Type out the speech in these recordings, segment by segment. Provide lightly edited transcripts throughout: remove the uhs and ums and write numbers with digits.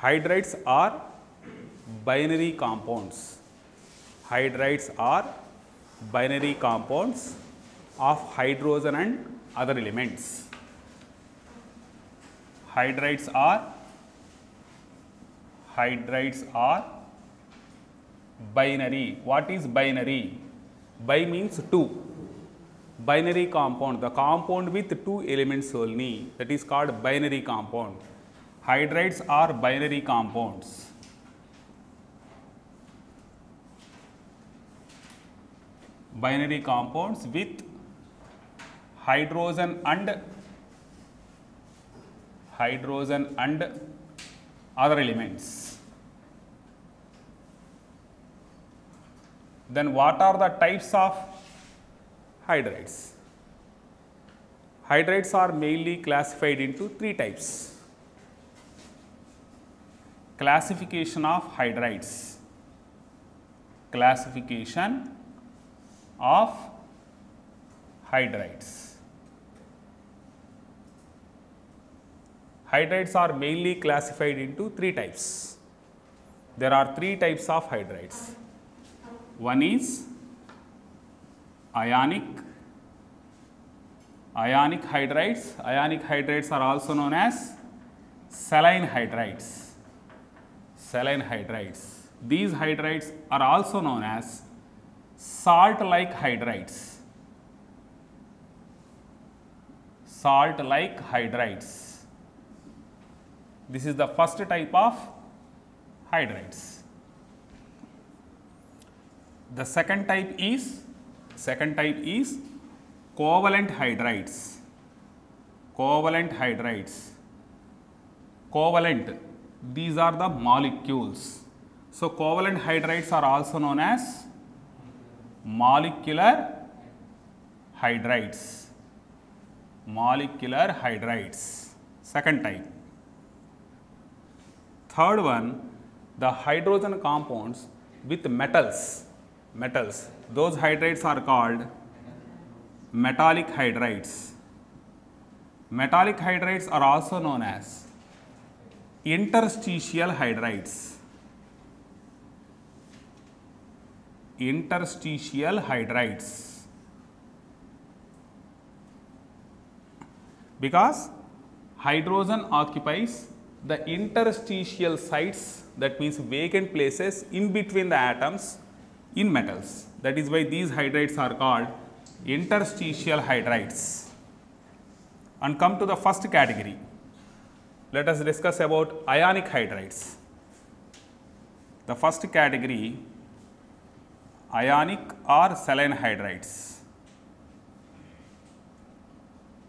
Hydrides are binary compounds. Hydrides are binary compounds of hydrogen and other elements. Hydrides are binary. What is binary? Bi means two. Binary compound, the compound with two elements only, that is called binary compound. Hydrides are binary compounds. Binary compounds with hydrogen and other elements. Then what are the types of hydrides? Hydrides are mainly classified into three types. Classification of hydrides. Classification of hydrides. Hydrides are mainly classified into three types. There are three types of hydrides. One is ionic hydrides. Ionic hydrides are also known as saline hydrides. Saline hydrides. These hydrides are also known as salt-like hydrides. Salt-like hydrides. This is the first type of hydrides. The second type is covalent hydrides. Covalent hydrides. Covalent, these are the molecules. So, covalent hydrides are also known as molecular hydrides. Molecular hydrides, second type. Third one, the hydrogen compounds with metals. Those hydrides are called metallic hydrides. Metallic hydrides are also known as interstitial hydrides. Interstitial hydrides. Because hydrogen occupies the interstitial sites, that means vacant places in between the atoms in metals. That is why these hydrides are called interstitial hydrides. And come to the first category. Let us discuss about ionic hydrides. The first category, ionic or saline hydrides.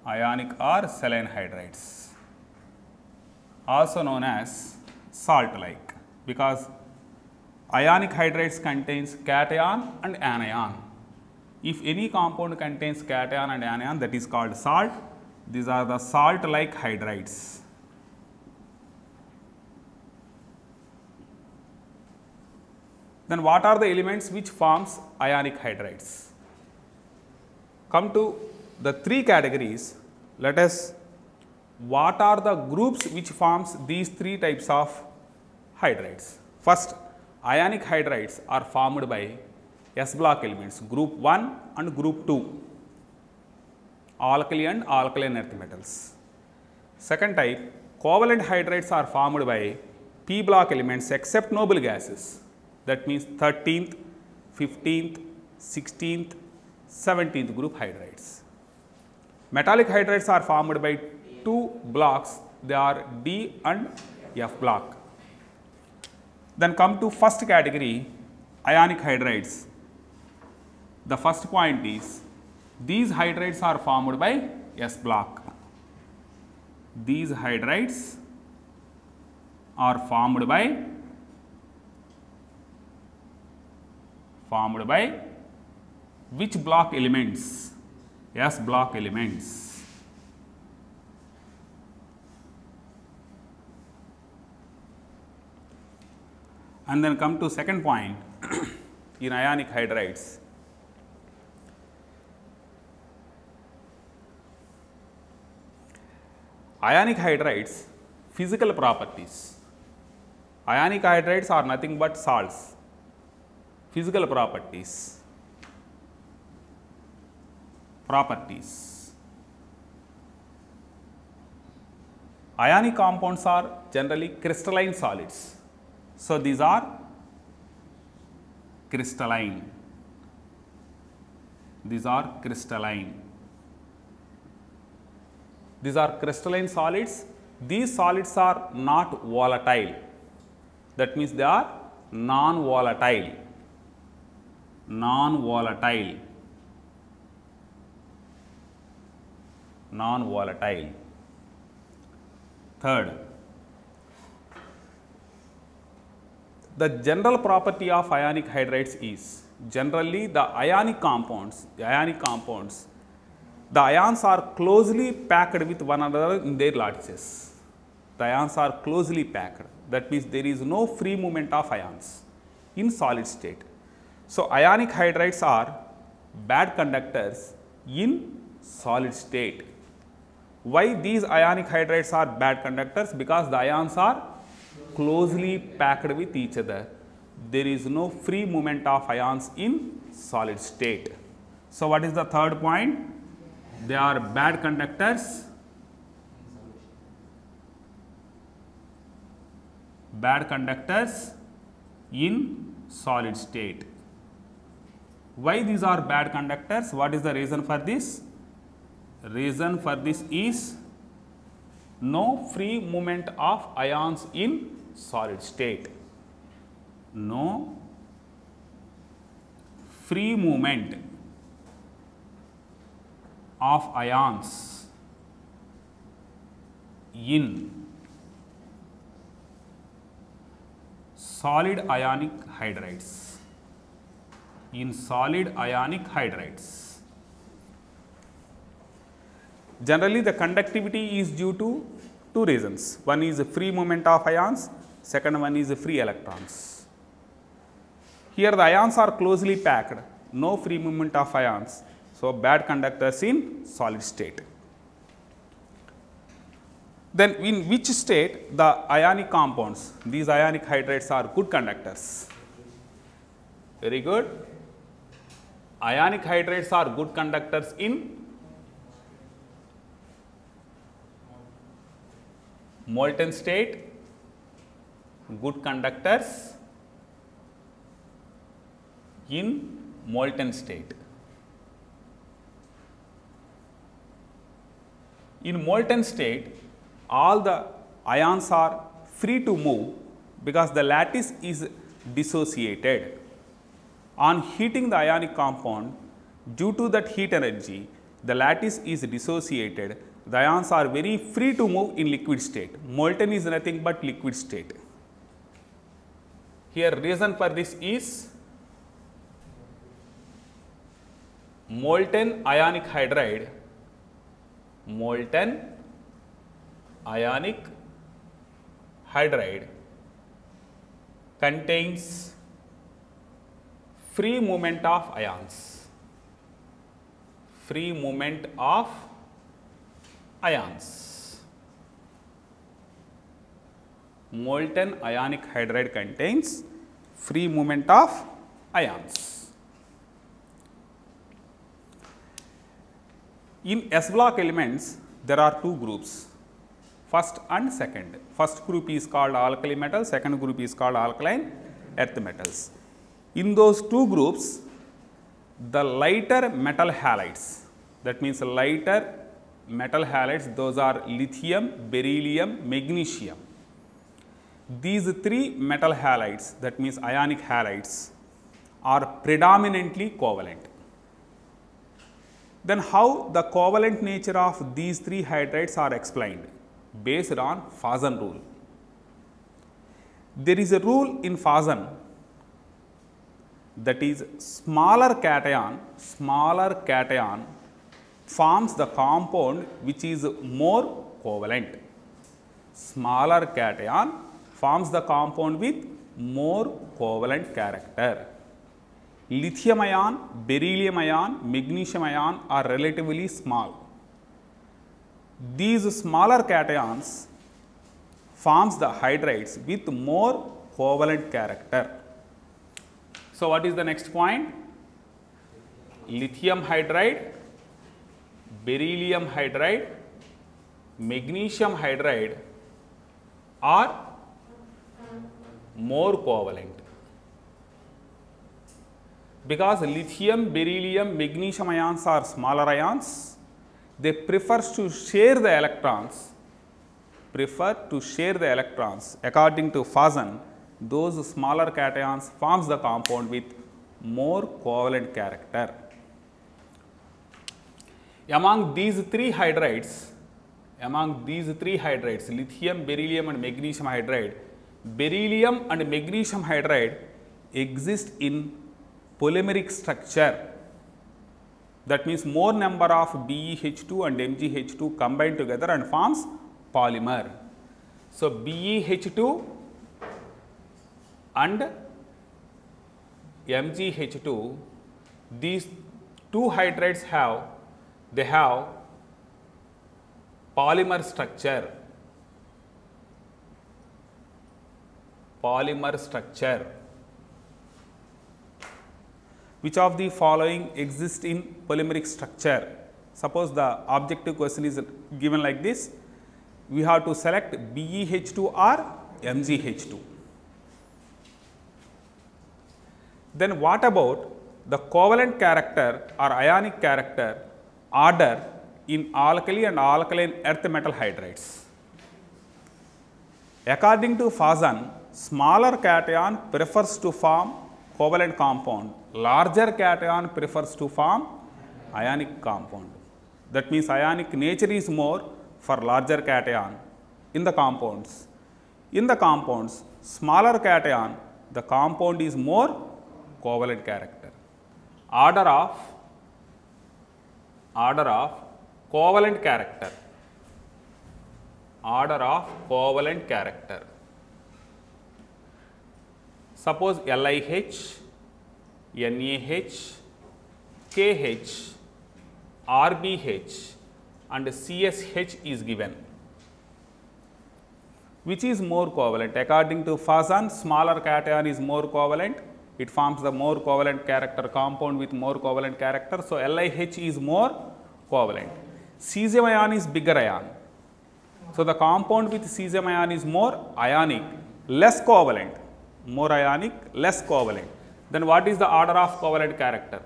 Ionic or saline hydrides, also known as salt-like, because ionic hydrides contains cation and anion. If any compound contains cation and anion, that is called salt. These are the salt-like hydrides. Then what are the elements which forms ionic hydrides? Come to the three categories. Let us, what are the groups which forms these three types of hydrides? First, ionic hydrides are formed by S block elements, group 1 and group 2, alkali and alkaline earth metals. Second type, covalent hydrides are formed by P block elements except noble gases, that means 13th, 15th, 16th, 17th group hydrides. Metallic hydrides are formed by two blocks, they are D and F block. Then come to first category, ionic hydrides. The first point is, these hydrides are formed by S block. These hydrides are formed by which block elements? S block elements. And then come to second point in ionic hydrides. Ionic hydrides physical properties. Ionic hydrides are nothing but salts. Physical properties. Ionic compounds are generally crystalline solids. So, these are crystalline. These are crystalline. These are crystalline solids. These solids are not volatile. That means they are non-volatile. Non-volatile. Non-volatile. Third, the general property of ionic hydrides is generally the ionic compounds, the ions are closely packed with one another in their lattices. The ions are closely packed. That means there is no free movement of ions in solid state. So, ionic hydrides are bad conductors in solid state. Why these ionic hydrides are bad conductors? Because the ions are closely packed with each other. There is no free movement of ions in solid state. So, what is the third point? They are bad conductors. Bad conductors in solid state. Why these are bad conductors? What is the reason for this? Reason for this is no free movement of ions in solid state. No free movement of ions in solid ionic hydrides. In solid ionic hydrides. Generally, the conductivity is due to two reasons. One is free movement of ions, second one is free electrons. Here the ions are closely packed, no free movement of ions. So, bad conductors in solid state. Then in which state the ionic compounds, these ionic hydrides are good conductors? Very good. Ionic hydrides are good conductors in molten state, good conductors in molten state. In molten state, all the ions are free to move because the lattice is dissociated. On heating the ionic compound, due to that heat energy, the lattice is dissociated. The ions are very free to move in liquid state. Molten is nothing but liquid state. Here reason for this is molten ionic hydride, molten ionic hydride contains free movement of ions, free movement of ions. Molten ionic hydride contains free movement of ions. In S block elements, there are two groups, first and second. First group is called alkali metals, second group is called alkaline earth metals. In those two groups, the lighter metal halides, that means lighter metal halides, those are lithium, beryllium, magnesium. These three metal halides, that means ionic halides, are predominantly covalent. Then how the covalent nature of these three hydrides are explained? Based on Fasan rule. There is a rule in Fasan, that is smaller cation forms the compound which is more covalent. Smaller cation forms the compound with more covalent character. Lithium ion, beryllium ion, magnesium ion are relatively small. These smaller cations forms the hydrides with more covalent character. So, what is the next point? Lithium hydride, beryllium hydride, magnesium hydride are more covalent. Because lithium, beryllium, magnesium ions are smaller ions, they prefer to share the electrons. According to Fasan, those smaller cations forms the compound with more covalent character. Among these three hydrides, lithium, beryllium and magnesium hydride, beryllium and magnesium hydride exist in polymeric structure. That means more number of BeH2 and MgH2 combined together and forms polymer. So, BeH2 and MgH2, these two hydrides have polymer structure. Which of the following exist in polymeric structure? Suppose the objective question is given like this, we have to select BeH2 or MgH2. Then what about the covalent character or ionic character order in alkali and alkaline earth metal hydrides? According to Fasan, smaller cation prefers to form covalent compound, larger cation prefers to form ionic compound. That means ionic nature is more for larger cation in the compounds. In the compounds, smaller cation, the compound is more covalent character. Order of covalent character. Suppose LiH, NaH, KH, RBH and CSH is given. Which is more covalent? According to Fasan, smaller cation is more covalent. It forms the more covalent character compound with more covalent character. So, LiH is more covalent. Cesium ion is bigger ion. So, the compound with cesium ion is more ionic, less covalent. More ionic, less covalent. Then what is the order of covalent character?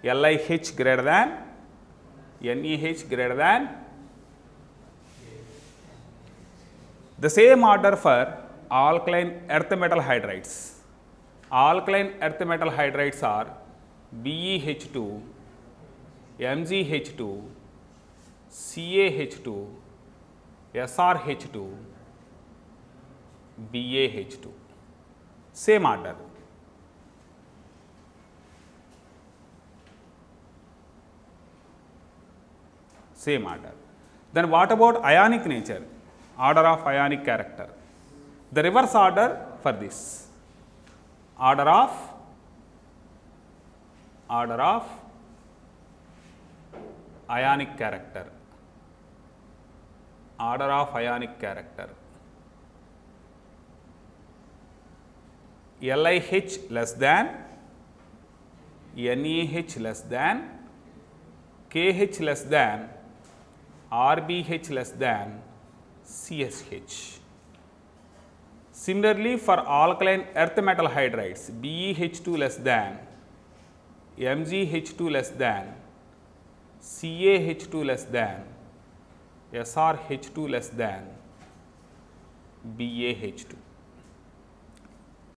LiH greater than, NaH greater than. The same order for alkaline earth metal hydrides. Alkaline earth metal hydrides are BeH2, MgH2, CaH2, SrH2, BaH2. Same order. Then what about ionic nature? Order of ionic character. The reverse order for this. Order of ionic character. LiH less than, NaH less than, KH less than, RBH less than, CSH. Similarly, for alkaline earth metal hydrides, BeH2 less than, MgH2 less than, CaH2 less than, SrH2 less than, BaH2.